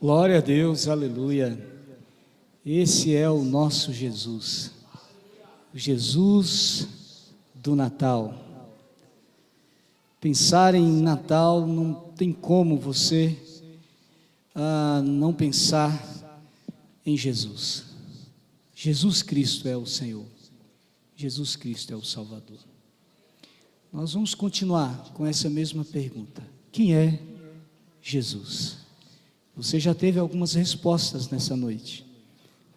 Glória a Deus, aleluia. Esse é o nosso Jesus, o Jesus do Natal. Pensar em Natal, não tem como você não pensar em Jesus. Jesus Cristo é o Senhor, Jesus Cristo é o Salvador. Nós vamos continuar com essa mesma pergunta: quem é Jesus? Você já teve algumas respostas nessa noite.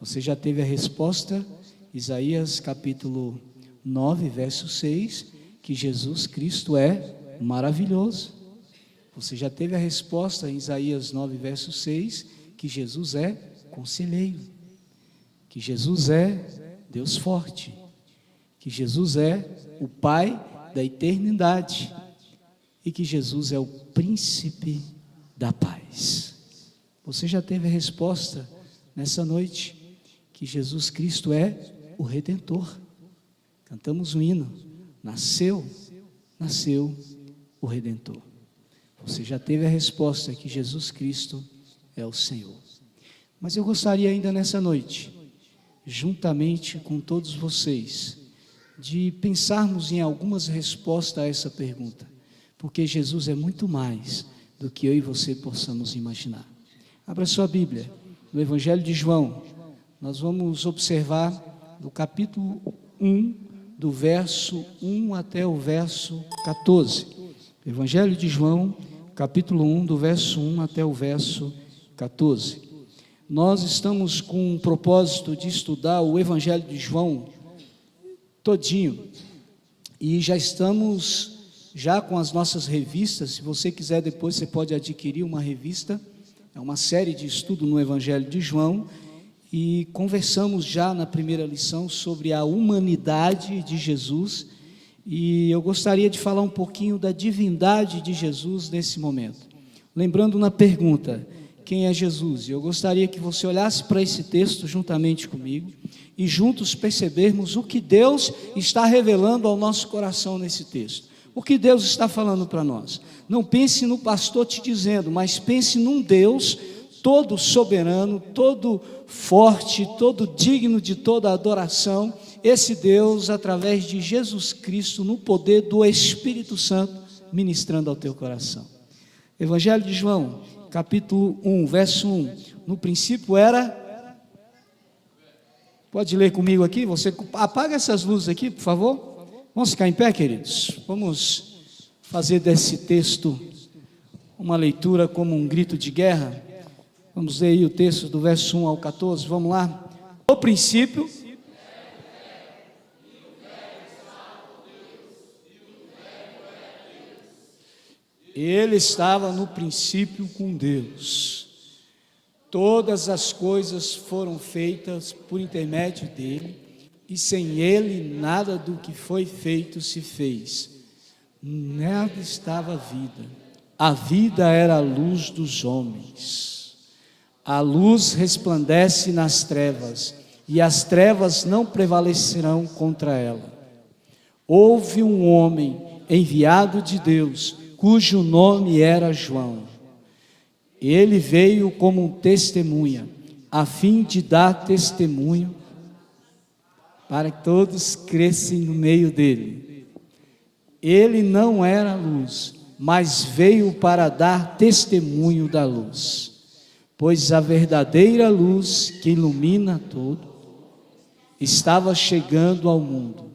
Você já teve a resposta, Isaías capítulo 9, verso 6, que Jesus Cristo é maravilhoso. Você já teve a resposta em Isaías 9, verso 6, que Jesus é conselheiro, que Jesus é Deus forte, que Jesus é o Pai da eternidade e que Jesus é o príncipe da paz. Você já teve a resposta nessa noite, que Jesus Cristo é o Redentor. Cantamos um hino: nasceu o Redentor. Você já teve a resposta que Jesus Cristo é o Senhor. Mas eu gostaria ainda nessa noite, juntamente com todos vocês, de pensarmos em algumas respostas a essa pergunta, porque Jesus é muito mais do que eu e você possamos imaginar. Abra sua Bíblia, no Evangelho de João, nós vamos observar do capítulo 1, do verso 1 até o verso 14. Evangelho de João, capítulo 1, do verso 1 até o verso 14. Nós estamos com o propósito de estudar o Evangelho de João todinho, e já estamos com as nossas revistas. Se você quiser, depois você pode adquirir uma revista. É uma série de estudo no Evangelho de João, e conversamos já na primeira lição sobre a humanidade de Jesus, e eu gostaria de falar um pouquinho da divindade de Jesus nesse momento. Lembrando na pergunta, quem é Jesus? Eu gostaria que você olhasse para esse texto juntamente comigo, e juntos percebermos o que Deus está revelando ao nosso coração nesse texto. O que Deus está falando para nós? Não pense no pastor te dizendo, mas pense num Deus todo soberano, todo forte, todo digno de toda adoração. Esse Deus, através de Jesus Cristo, no poder do Espírito Santo, ministrando ao teu coração. Evangelho de João, capítulo 1, verso 1. No princípio era... Pode ler comigo aqui? Você apaga essas luzes aqui, por favor. Vamos ficar em pé, queridos? Vamos fazer desse texto uma leitura como um grito de guerra. Vamos ler aí o texto do verso 1 ao 14, vamos lá. No princípio, ele estava no princípio com Deus. Todas as coisas foram feitas por intermédio dele, e sem ele nada do que foi feito se fez. Nela estava a vida. A vida era a luz dos homens. A luz resplandece nas trevas, e as trevas não prevalecerão contra ela. Houve um homem enviado de Deus, cujo nome era João. Ele veio como testemunha, a fim de dar testemunho, para que todos crescem no meio dele. Ele não era luz, mas veio para dar testemunho da luz, pois a verdadeira luz que ilumina todo estava chegando ao mundo.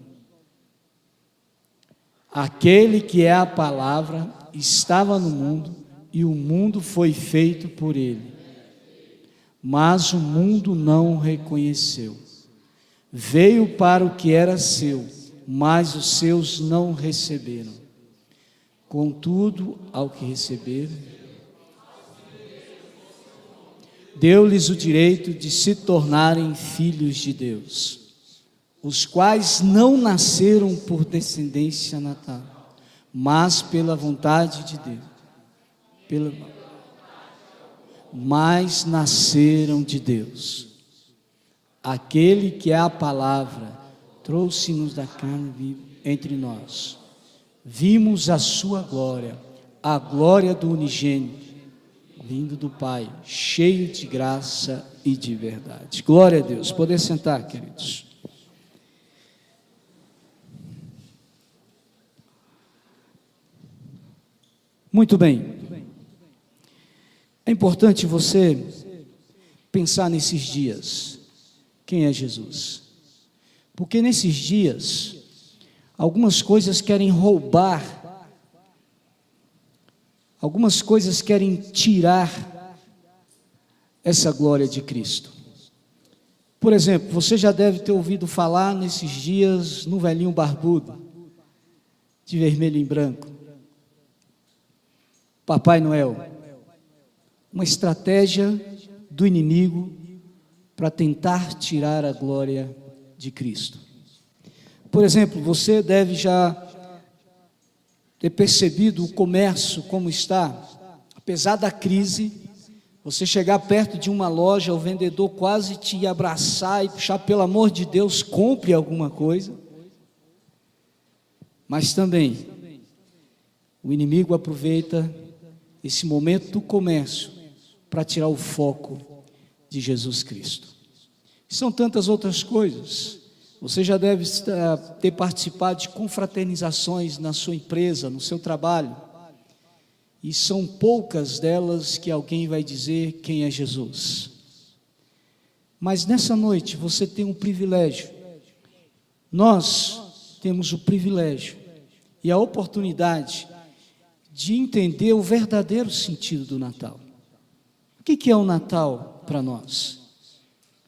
Aquele que é a palavra estava no mundo, e o mundo foi feito por ele, mas o mundo não o reconheceu. Veio para o que era seu, mas os seus não o receberam. Contudo, ao que receberam, deu-lhes o direito de se tornarem filhos de Deus, os quais não nasceram por descendência natal, mas pela vontade de Deus. Mas nasceram de Deus. Aquele que é a palavra trouxe-nos da carne viva entre nós. Vimos a sua glória, a glória do unigênito, vindo do Pai, cheio de graça e de verdade. Glória a Deus. Poder sentar, queridos. Muito bem. É importante você pensar nesses dias. Quem é Jesus? Porque nesses dias, algumas coisas querem roubar, algumas coisas querem tirar essa glória de Cristo. Por exemplo, você já deve ter ouvido falar nesses dias no velhinho barbudo, de vermelho e branco, Papai Noel. Uma estratégia do inimigo para tentar tirar a glória de Cristo. Por exemplo, você deve já ter percebido o comércio como está. Apesar da crise, você chegar perto de uma loja, o vendedor quase te abraçar e puxar, pelo amor de Deus, compre alguma coisa. Mas também, o inimigo aproveita esse momento do comércio para tirar o foco de Jesus Cristo. São tantas outras coisas. Você já deve ter participado de confraternizações na sua empresa, no seu trabalho, e são poucas delas que alguém vai dizer quem é Jesus. Mas nessa noite você tem um privilégio. Nós temos o privilégio e a oportunidade de entender o verdadeiro sentido do Natal. O que é o Natal para nós?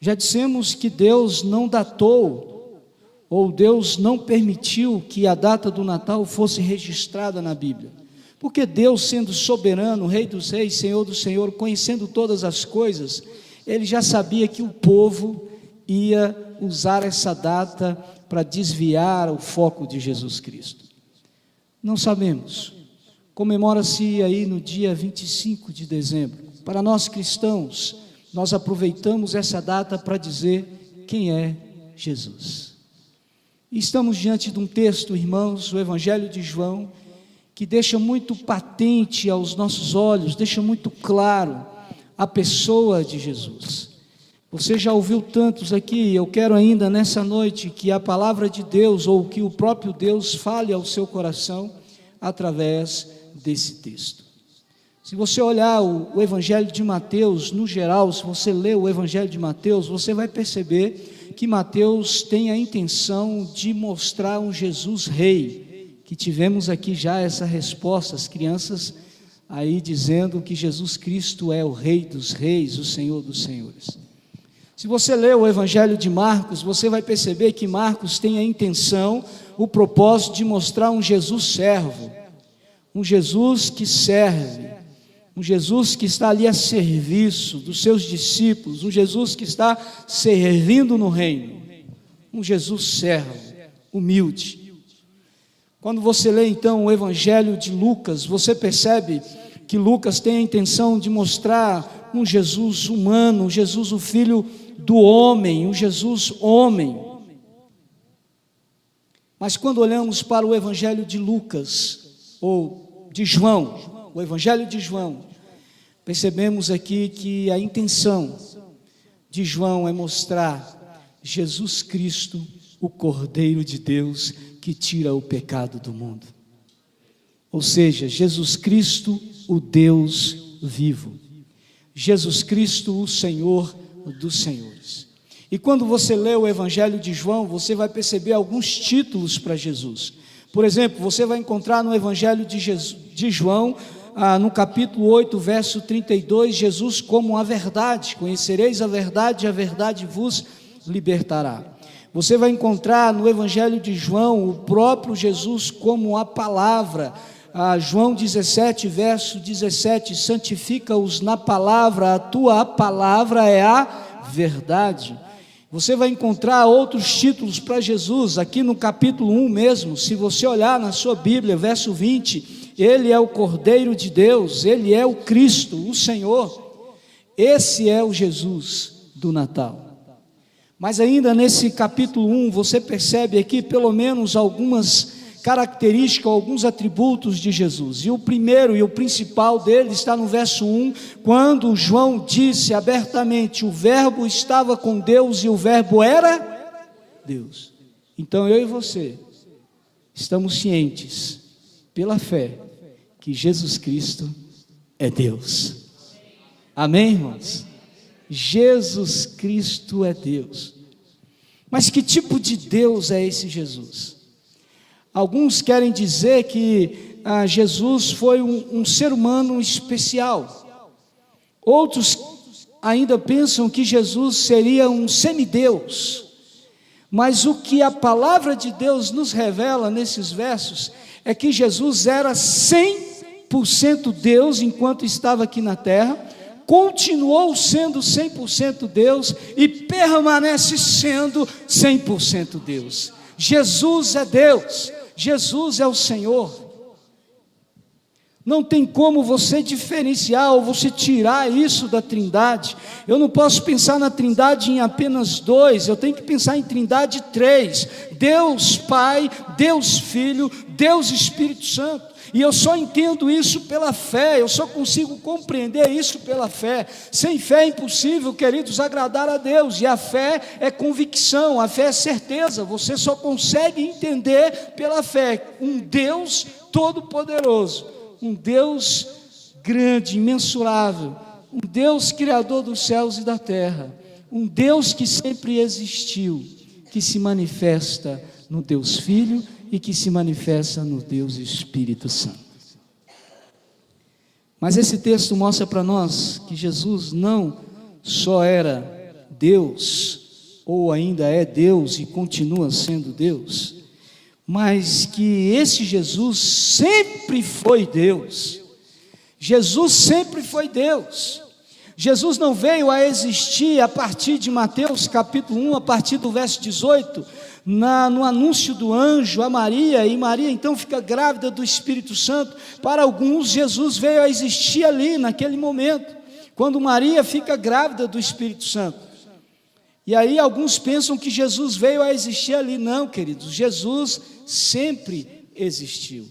Já dissemos que Deus não datou, ou Deus não permitiu que a data do Natal fosse registrada na Bíblia. Porque Deus, sendo soberano, Rei dos Reis, Senhor do Senhor, conhecendo todas as coisas, Ele já sabia que o povo ia usar essa data para desviar o foco de Jesus Cristo. Não sabemos. Comemora-se aí no dia 25 de dezembro. Para nós cristãos, nós aproveitamos essa data para dizer quem é Jesus. E estamos diante de um texto, irmãos, o Evangelho de João, que deixa muito patente aos nossos olhos, deixa muito claro a pessoa de Jesus. Você já ouviu tantos aqui, eu quero ainda nessa noite que a palavra de Deus, ou que o próprio Deus fale ao seu coração, através desse texto. Se você olhar o Evangelho de Mateus, no geral, se você ler o Evangelho de Mateus, você vai perceber que Mateus tem a intenção de mostrar um Jesus rei, que tivemos aqui já essa resposta, as crianças aí dizendo que Jesus Cristo é o Rei dos Reis, o Senhor dos Senhores. Se você ler o Evangelho de Marcos, você vai perceber que Marcos tem a intenção, o propósito de mostrar um Jesus servo, um Jesus que serve, um Jesus que está ali a serviço dos seus discípulos, um Jesus que está servindo no reino, um Jesus servo, humilde. Quando você lê então o Evangelho de Lucas, você percebe que Lucas tem a intenção de mostrar um Jesus humano, um Jesus o Filho do homem, um Jesus homem. Mas quando olhamos para o Evangelho de Lucas, ou de João, o Evangelho de João, percebemos aqui que a intenção de João é mostrar Jesus Cristo, o Cordeiro de Deus, que tira o pecado do mundo. Ou seja, Jesus Cristo, o Deus vivo. Jesus Cristo, o Senhor dos Senhores. E quando você lê o Evangelho de João, você vai perceber alguns títulos para Jesus. Por exemplo, você vai encontrar no Evangelho de João, no capítulo 8, verso 32, Jesus como a verdade. Conhecereis a verdade vos libertará. Você vai encontrar no Evangelho de João o próprio Jesus como a palavra. João 17, verso 17, santifica-os na palavra, a tua palavra é a verdade. Você vai encontrar outros títulos para Jesus, aqui no capítulo 1 mesmo, se você olhar na sua Bíblia, verso 20, Ele é o Cordeiro de Deus, Ele é o Cristo, o Senhor. Esse é o Jesus do Natal. Mas ainda nesse capítulo 1, você percebe aqui pelo menos algumas características, alguns atributos de Jesus. E o primeiro e o principal dele está no verso 1, quando João disse abertamente: o verbo estava com Deus e o verbo era Deus. Então eu e você estamos cientes, pela fé, que Jesus Cristo é Deus. Amém, irmãos? Jesus Cristo é Deus. Mas que tipo de Deus é esse Jesus? Alguns querem dizer que Jesus foi um ser humano especial. Outros ainda pensam que Jesus seria um semideus. Mas o que a palavra de Deus nos revela nesses versos é que Jesus era 100% Deus enquanto estava aqui na terra, continuou sendo 100% Deus e permanece sendo 100% Deus. Jesus é Deus, Jesus é o Senhor. Não tem como você diferenciar ou você tirar isso da Trindade. Eu não posso pensar na Trindade em apenas dois, eu tenho que pensar em Trindade três: Deus Pai, Deus Filho, Deus Espírito Santo. E eu só entendo isso pela fé, eu só consigo compreender isso pela fé. Sem fé é impossível, queridos, agradar a Deus. E a fé é convicção, a fé é certeza. Você só consegue entender pela fé um Deus todo-poderoso, um Deus grande, imensurável, um Deus criador dos céus e da terra, um Deus que sempre existiu, que se manifesta no Deus Filho e que se manifesta no Deus Espírito Santo. Mas esse texto mostra para nós que Jesus não só era Deus, ou ainda é Deus e continua sendo Deus, mas que esse Jesus sempre foi Deus. Jesus sempre foi Deus. Jesus não veio a existir a partir de Mateus capítulo 1, a partir do verso 18, no anúncio do anjo a Maria, e Maria então fica grávida do Espírito Santo. Para alguns, Jesus veio a existir ali, naquele momento, quando Maria fica grávida do Espírito Santo. E aí alguns pensam que Jesus veio a existir ali. Não, queridos, Jesus sempre existiu.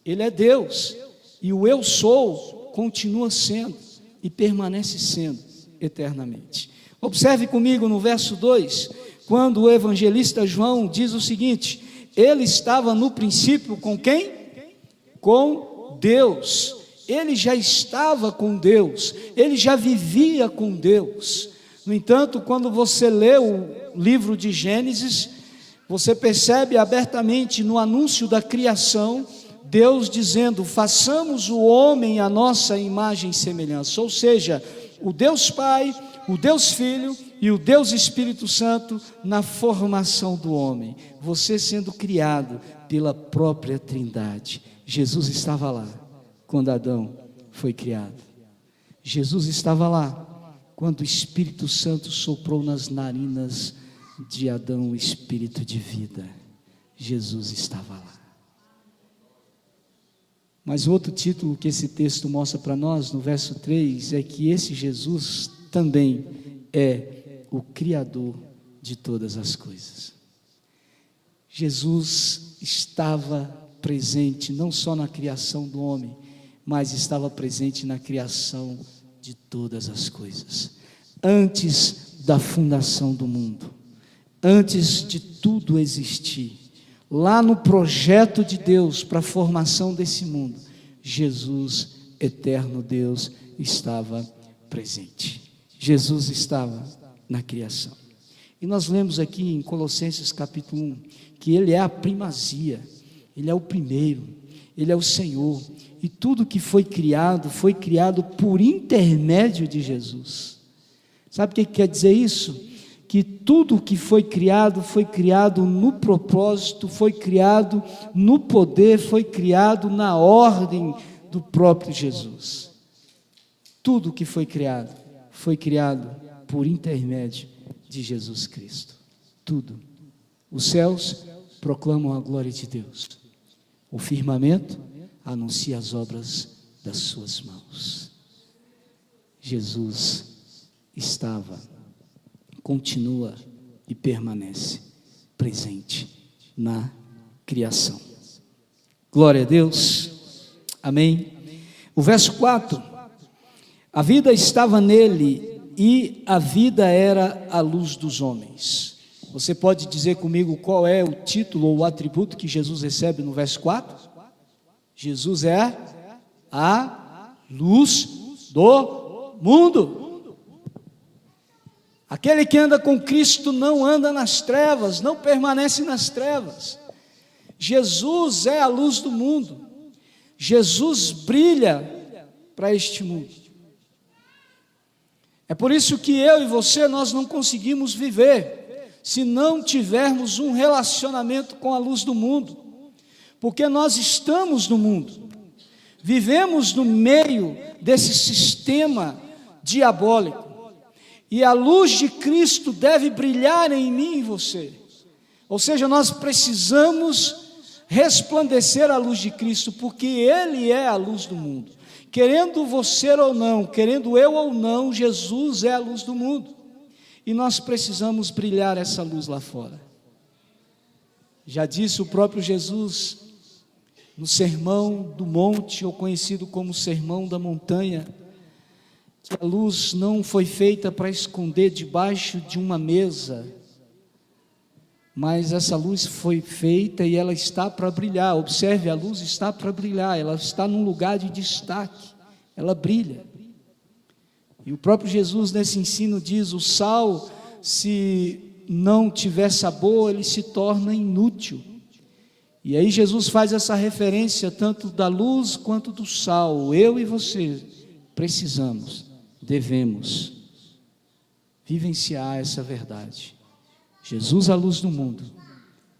Ele é Deus, e o eu sou continua sendo e permanece sendo eternamente. Observe comigo no verso 2, quando o evangelista João diz o seguinte: ele estava no princípio com quem? Com Deus. Ele já estava com Deus, ele já vivia com Deus. No entanto, quando você lê o livro de Gênesis, você percebe abertamente no anúncio da criação, Deus dizendo: façamos o homem à nossa imagem e semelhança. Ou seja, o Deus Pai, o Deus Filho e o Deus Espírito Santo na formação do homem, você sendo criado pela própria Trindade. Jesus estava lá quando Adão foi criado. Jesus estava lá quando o Espírito Santo soprou nas narinas de Adão o espírito de vida. Jesus estava lá. Mas outro título que esse texto mostra para nós, no verso 3, é que esse Jesus também é o Criador de todas as coisas. Jesus estava presente não só na criação do homem, mas estava presente na criação de todas as coisas. Antes da fundação do mundo, antes de tudo existir, lá no projeto de Deus para a formação desse mundo, Jesus, eterno Deus, estava presente. Jesus estava na criação. E nós lemos aqui em Colossenses capítulo 1, que Ele é a primazia, Ele é o primeiro, Ele é o Senhor, e tudo que foi criado por intermédio de Jesus. Sabe o que quer dizer isso? Que tudo que foi criado no propósito, foi criado no poder, foi criado na ordem do próprio Jesus. Tudo que foi criado por intermédio de Jesus Cristo. Tudo. Os céus proclamam a glória de Deus. O firmamento anuncia as obras das suas mãos. Jesus estava, continua e permanece presente na criação. Glória a Deus. Amém. O verso 4: a vida estava nele e a vida era a luz dos homens. Você pode dizer comigo qual é o título ou o atributo que Jesus recebe no verso 4? Jesus é a luz do mundo. Aquele que anda com Cristo não anda nas trevas, não permanece nas trevas. Jesus é a luz do mundo. Jesus brilha para este mundo. É por isso que eu e você, nós não conseguimos viver se não tivermos um relacionamento com a luz do mundo, porque nós estamos no mundo, vivemos no meio desse sistema diabólico, e a luz de Cristo deve brilhar em mim e em você. Ou seja, nós precisamos resplandecer a luz de Cristo, porque Ele é a luz do mundo. Querendo você ou não, querendo eu ou não, Jesus é a luz do mundo. E nós precisamos brilhar essa luz lá fora. Já disse o próprio Jesus no Sermão do Monte, ou conhecido como Sermão da Montanha, que a luz não foi feita para esconder debaixo de uma mesa, mas essa luz foi feita e ela está para brilhar. Observe, a luz está para brilhar, ela está num lugar de destaque, ela brilha. E o próprio Jesus nesse ensino diz: o sal, se não tiver sabor, ele se torna inútil. E aí Jesus faz essa referência tanto da luz quanto do sal. Eu e você precisamos, devemos vivenciar essa verdade. Jesus a luz do mundo,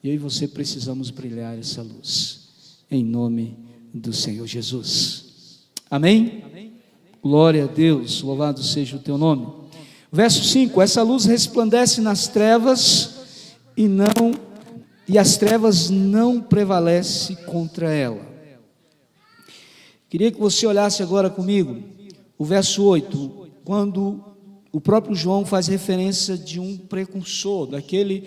eu e você precisamos brilhar essa luz, em nome do Senhor Jesus. Amém? Glória a Deus, louvado seja o teu nome. Verso 5: essa luz resplandece nas trevas e as trevas não prevalecem contra ela. Queria que você olhasse agora comigo o verso 8, quando o próprio João faz referência de um precursor, daquele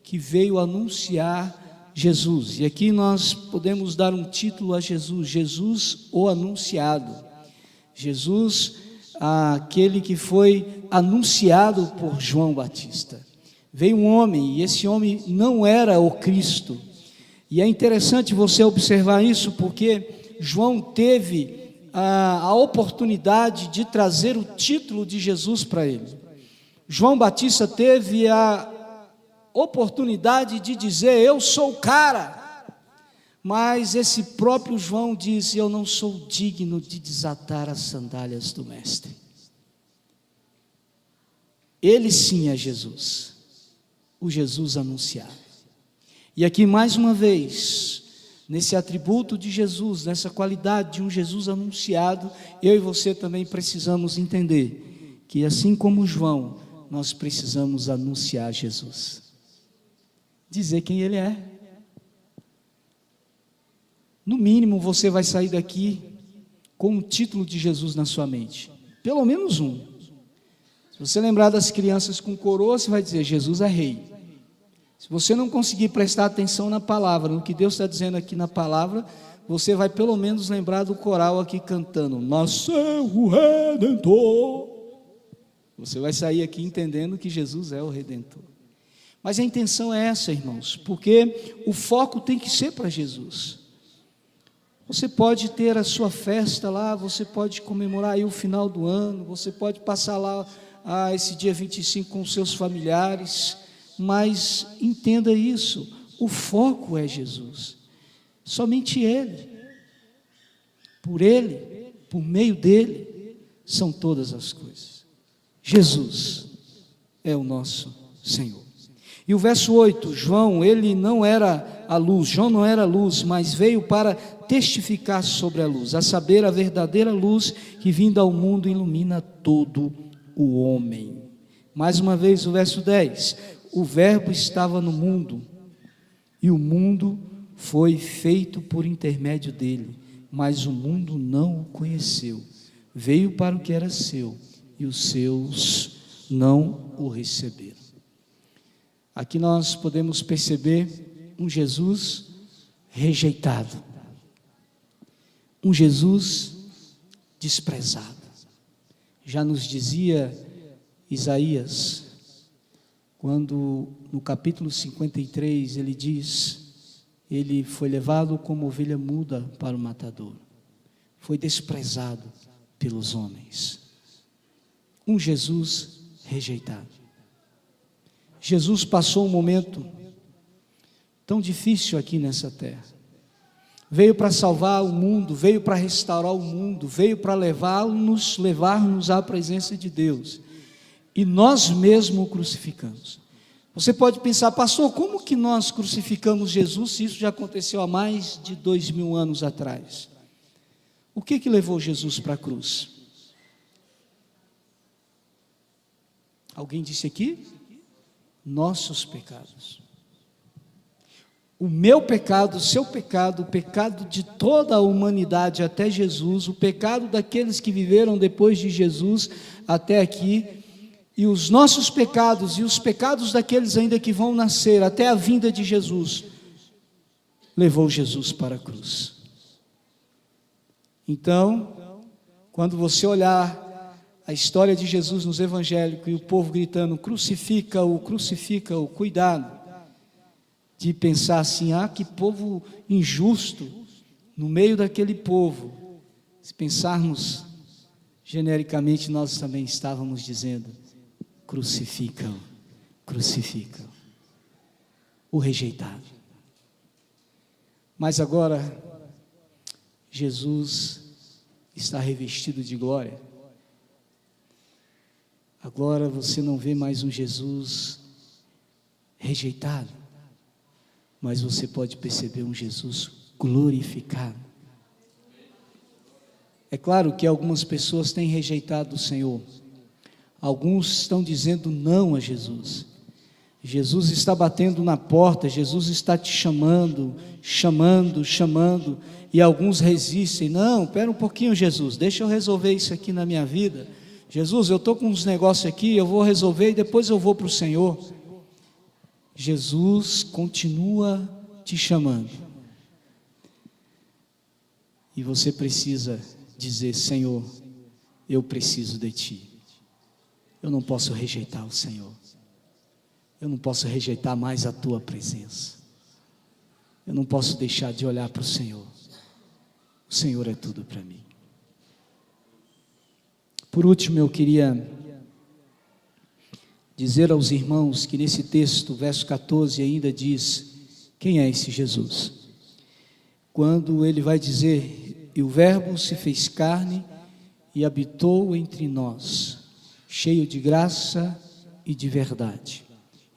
que veio anunciar Jesus. E aqui nós podemos dar um título a Jesus: Jesus o anunciado. Jesus, aquele que foi anunciado por João Batista. Veio um homem, e esse homem não era o Cristo. E é interessante você observar isso, porque João teve a oportunidade de trazer o título de Jesus para ele. João Batista teve a oportunidade de dizer: eu sou o cara. Mas esse próprio João diz: eu não sou digno de desatar as sandálias do mestre. Ele sim é Jesus, o Jesus anunciado. E aqui mais uma vez, nesse atributo de Jesus, nessa qualidade de um Jesus anunciado, eu e você também precisamos entender que assim como João, nós precisamos anunciar Jesus, dizer quem Ele é. No mínimo você vai sair daqui com o título de Jesus na sua mente, pelo menos um. Se você lembrar das crianças com coroa, você vai dizer: Jesus é rei. Se você não conseguir prestar atenção na palavra, no que Deus está dizendo aqui na palavra, você vai pelo menos lembrar do coral aqui cantando: nasceu o Redentor. Você vai sair aqui entendendo que Jesus é o Redentor. Mas a intenção é essa, irmãos, porque o foco tem que ser para Jesus. Você pode ter a sua festa lá, você pode comemorar aí o final do ano, você pode passar lá esse dia 25 com seus familiares, mas entenda isso, o foco é Jesus, somente Ele, por meio dEle, são todas as coisas. Jesus é o nosso Senhor. E o verso 8, João, ele não era a luz, João não era a luz, mas veio para testificar sobre a luz, a saber, a verdadeira luz que vinda ao mundo ilumina todo o homem. Mais uma vez o verso 10, o verbo estava no mundo, e o mundo foi feito por intermédio dele, mas o mundo não o conheceu. Veio para o que era seu, e os seus não o receberam. Aqui nós podemos perceber um Jesus rejeitado, um Jesus desprezado. Já nos dizia Isaías, quando no capítulo 53 ele diz: ele foi levado como ovelha muda para o matador, foi desprezado pelos homens. Um Jesus rejeitado. Jesus passou um momento tão difícil aqui nessa terra. Veio para salvar o mundo, veio para restaurar o mundo, veio para levar-nos à presença de Deus. E nós mesmos o crucificamos. Você pode pensar: pastor, como que nós crucificamos Jesus se isso já aconteceu há mais de 2000 anos atrás? O que levou Jesus para a cruz? Alguém disse aqui? Nossos pecados. O meu pecado, o seu pecado, o pecado de toda a humanidade até Jesus, o pecado daqueles que viveram depois de Jesus até aqui, e os nossos pecados e os pecados daqueles ainda que vão nascer até a vinda de Jesus, levou Jesus para a cruz. Então, quando você olhar a história de Jesus nos evangelhos e o povo gritando: crucifica-o, crucifica-o, cuidado de pensar assim: ah, que povo injusto. No meio daquele povo, se pensarmos genericamente, nós também estávamos dizendo: crucificam, crucificam o rejeitado. Mas agora Jesus está revestido de glória. Agora você não vê mais um Jesus rejeitado, mas você pode perceber um Jesus glorificado. É claro que algumas pessoas têm rejeitado o Senhor. Alguns estão dizendo não a Jesus. Jesus está batendo na porta, Jesus está te chamando, e alguns resistem. Não, espera um pouquinho, Jesus, deixa eu resolver isso aqui na minha vida. Jesus, eu estou com uns negócios aqui, eu vou resolver e depois eu vou para o Senhor. Jesus continua te chamando. E você precisa dizer: Senhor, eu preciso de Ti. Eu não posso rejeitar o Senhor. Eu não posso rejeitar mais a Tua presença. Eu não posso deixar de olhar para o Senhor. O Senhor é tudo para mim. Por último, eu queria dizer aos irmãos que nesse texto, verso 14, ainda diz: quem é esse Jesus? Quando ele vai dizer: e o Verbo se fez carne e habitou entre nós, cheio de graça e de verdade,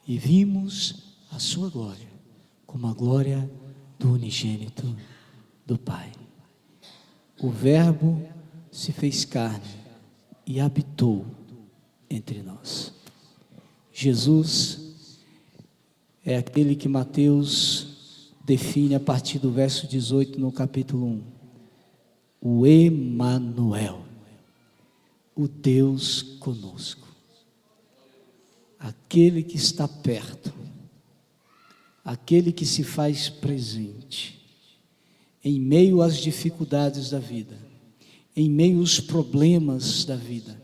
e vimos a sua glória, como a glória do unigênito do Pai. O Verbo se fez carne e habitou entre nós. Jesus é aquele que Mateus define a partir do verso 18 no capítulo 1. O Emanuel, o Deus conosco. Aquele que está perto, aquele que se faz presente, em meio às dificuldades da vida, em meio aos problemas da vida,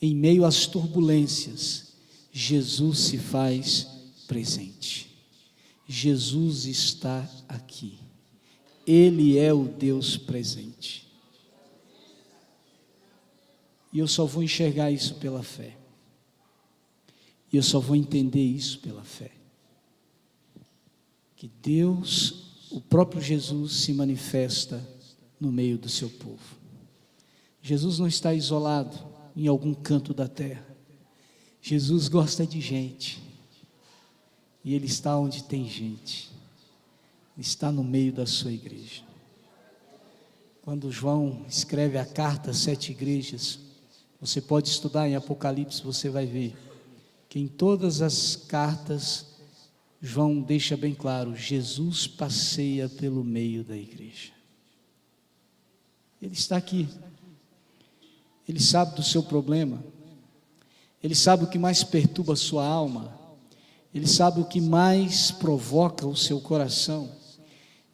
em meio às turbulências, Jesus se faz presente. Jesus está aqui. Ele é o Deus presente. E eu só vou enxergar isso pela fé. E eu só vou entender isso pela fé. Que Deus, o próprio Jesus, se manifesta no meio do seu povo. Jesus não está isolado em algum canto da terra. Jesus gosta de gente. E Ele está onde tem gente. Ele está no meio da sua igreja. Quando João escreve a carta às 7 igrejas, você pode estudar em Apocalipse, você vai ver que em todas as cartas, João deixa bem claro: Jesus passeia pelo meio da igreja. Ele está aqui. Ele sabe do seu problema. Ele sabe o que mais perturba a sua alma. Ele sabe o que mais provoca o seu coração.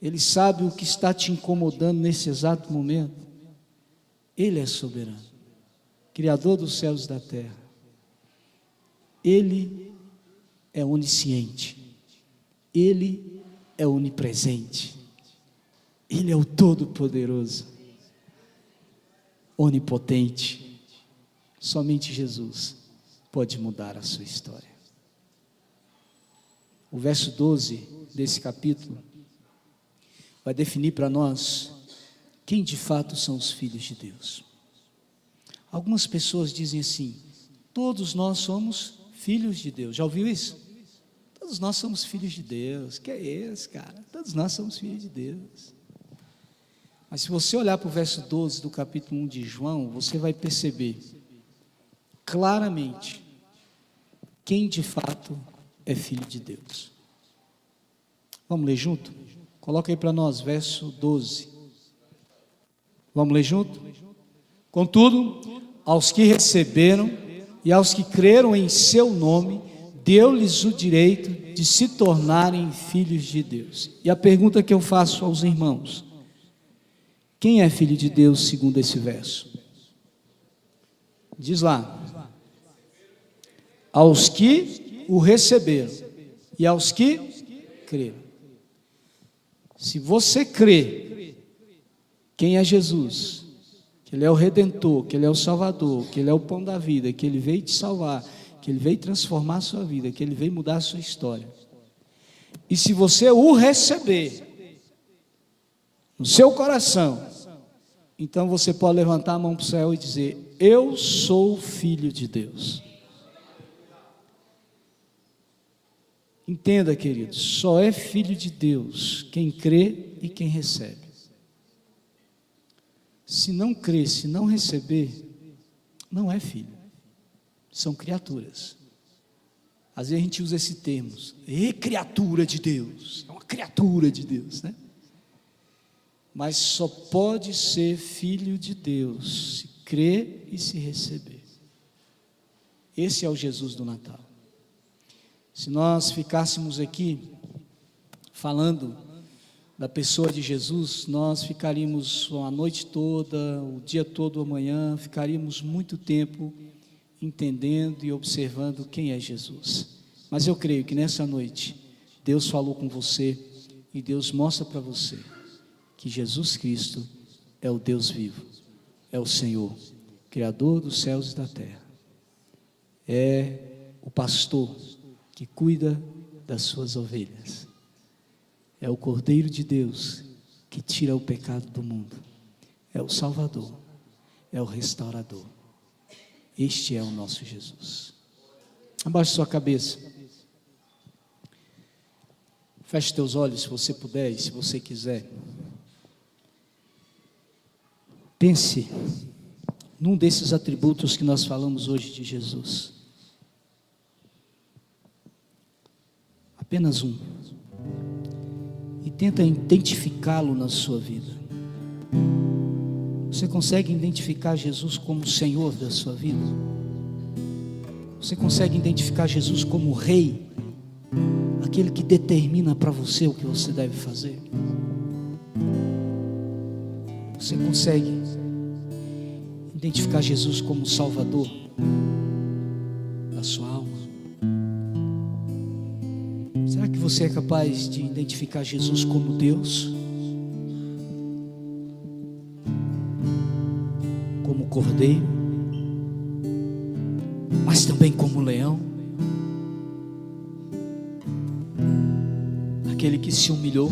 Ele sabe o que está te incomodando nesse exato momento. Ele é soberano, Criador dos céus e da terra. Ele é onisciente, Ele é onipresente, Ele é o Todo-Poderoso, onipotente. Somente Jesus pode mudar a sua história. O verso 12 desse capítulo vai definir para nós quem de fato são os filhos de Deus. Algumas pessoas dizem assim: todos nós somos filhos de Deus. Já ouviu isso? Todos nós somos filhos de Deus. Que é isso, cara? Todos nós somos filhos de Deus. Mas se você olhar para o verso 12 do capítulo 1 de João, você vai perceber claramente quem de fato é filho de Deus. Vamos ler junto? Coloca aí para nós, verso 12. Vamos ler junto? Contudo, aos que receberam e aos que creram em seu nome, deu-lhes o direito de se tornarem filhos de Deus. E a pergunta que eu faço aos irmãos: quem é filho de Deus segundo esse verso? Diz lá: aos que o receberam e aos que creram. Se você crê quem é Jesus, que Ele é o Redentor, que Ele é o Salvador, que Ele é o pão da vida, que Ele veio te salvar, que Ele veio transformar a sua vida, que Ele veio mudar a sua história, e se você o receber no seu coração, então você pode levantar a mão para o céu e dizer: eu sou filho de Deus. Entenda, queridos, só é filho de Deus quem crê e quem recebe. Se não crer, se não receber, não é filho, são criaturas. Às vezes a gente usa esse termo: criatura de Deus, é uma criatura de Deus, né? Mas só pode ser filho de Deus se crer e se receber. Esse é o Jesus do Natal. Se nós ficássemos aqui falando da pessoa de Jesus, nós ficaríamos a noite toda, o dia todo amanhã, ficaríamos muito tempo entendendo e observando quem é Jesus. Mas eu creio que nessa noite Deus falou com você e Deus mostra para você que Jesus Cristo é o Deus vivo, é o Senhor, Criador dos céus e da terra, é o pastor que cuida das suas ovelhas, é o Cordeiro de Deus que tira o pecado do mundo, é o Salvador, é o Restaurador. Este é o nosso Jesus. Abaixe sua cabeça, feche teus olhos se você puder e se você quiser. Pense num desses atributos que nós falamos hoje de Jesus. Apenas um. E tenta identificá-lo na sua vida. Você consegue identificar Jesus como o Senhor da sua vida? Você consegue identificar Jesus como o Rei, aquele que determina para você o que você deve fazer? Você consegue identificar Jesus como o Salvador da sua alma? Será que você é capaz de identificar Jesus como Deus? Como Cordeiro? Mas também como Leão? Aquele que se humilhou,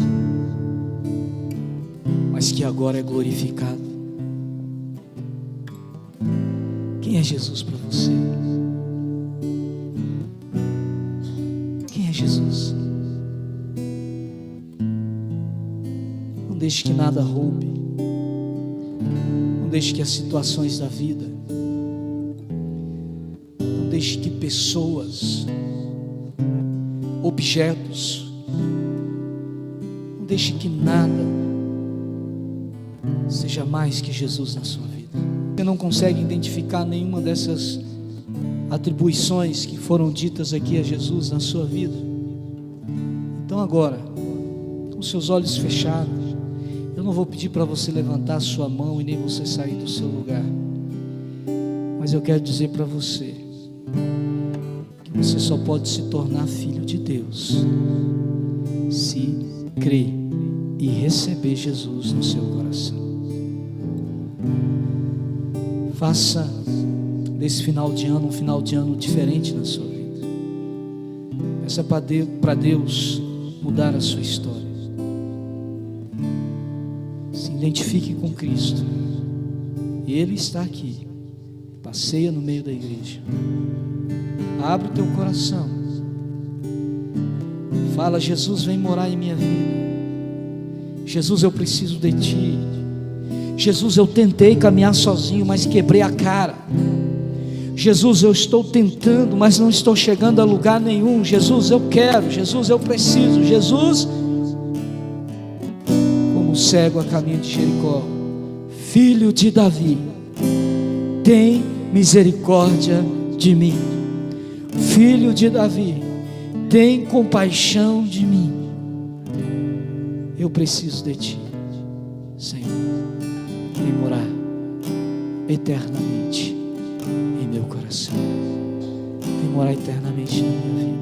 mas que agora é glorificado. Quem é Jesus para você? Quem é Jesus? Não deixe que nada roube, não deixe que as situações da vida, não deixe que pessoas, objetos, não deixe que nada seja mais que Jesus na sua vida. Você não consegue identificar nenhuma dessas atribuições que foram ditas aqui a Jesus na sua vida? Então agora, com seus olhos fechados. Eu não vou pedir para você levantar a sua mão e nem você sair do seu lugar. Mas eu quero dizer para você que você só pode se tornar filho de Deus se crer e receber Jesus no seu coração. Faça desse final de ano um final de ano diferente na sua vida. Peça para Deus mudar a sua história. Se identifique com Cristo. Ele está aqui. Passeia no meio da igreja. Abre o teu coração. Fala: Jesus, vem morar em minha vida. Jesus, eu preciso de Ti. Jesus, eu tentei caminhar sozinho, mas quebrei a cara. Jesus, eu estou tentando, mas não estou chegando a lugar nenhum. Jesus, eu quero. Jesus, eu preciso. Jesus, como o cego a caminho de Jericó, filho de Davi, tem misericórdia de mim. Filho de Davi, tem compaixão de mim. Eu preciso de Ti, Senhor. Vem morar eternamente em meu coração. Vem morar eternamente na minha vida.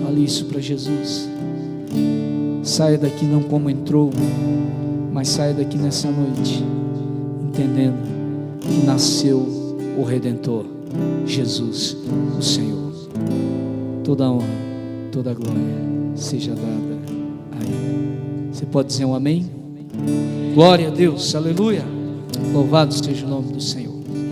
Fale isso para Jesus. Saia daqui não como entrou, mas saia daqui nessa noite entendendo que nasceu o Redentor, Jesus, o Senhor. Toda a honra, toda a glória seja dada a Ele. Você pode dizer um amém? Glória a Deus, aleluia. Louvado seja o nome do Senhor.